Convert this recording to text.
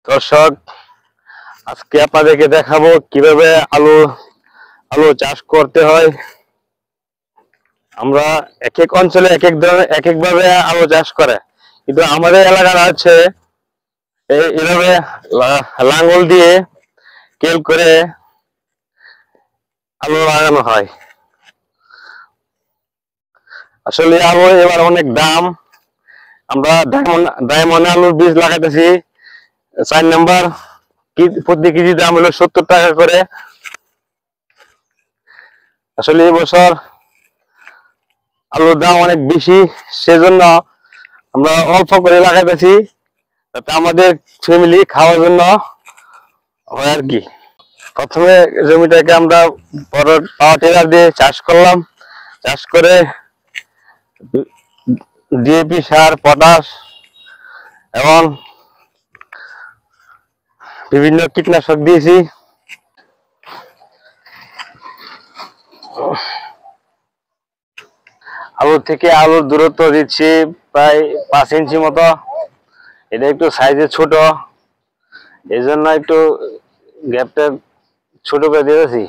দর্শক, আজকে আপনাদেরকে দেখাবো কিভাবে আলু আলু চাষ করতে হয়। আমরা এক এক অঞ্চলে এক এক ধরনের এক এক ভাবে আলু চাষ করে, কিন্তু আমাদের এলাকার আছে এইভাবে লাঙ্গল দিয়ে কেল করে আলু লাগানো হয়। আসলে আলু এবার অনেক দাম। আমরা ডায়মন্ড আলুর বীজ লাগাইতেছি 4 নাম্বার, প্রতি কেজি দাম হলো 70 টাকা করে। আসলে এই বছর আলুর দাম অনেক বেশি, সেজন্য আমরা অল্প করে লাগাইতেছি, যাতে আমাদের ফ্যামিলি খাওয়ার জন্য হয় আর কি। প্রথমে জমিটাকে আমরা বড় পাওয়ার টিলার দিয়ে চাষ করলাম। চাষ করে ডিএপি সার, পটাশ এবং বিভিন্ন কীটনাশক দিয়েছি। আলুর থেকে আলুর দূরত্ব দিচ্ছি প্রায় 5 ইঞ্চি মতো। এটা একটু সাইজে ছোট, এই জন্য একটু গ্যাপটা ছোট করে দিয়েছি।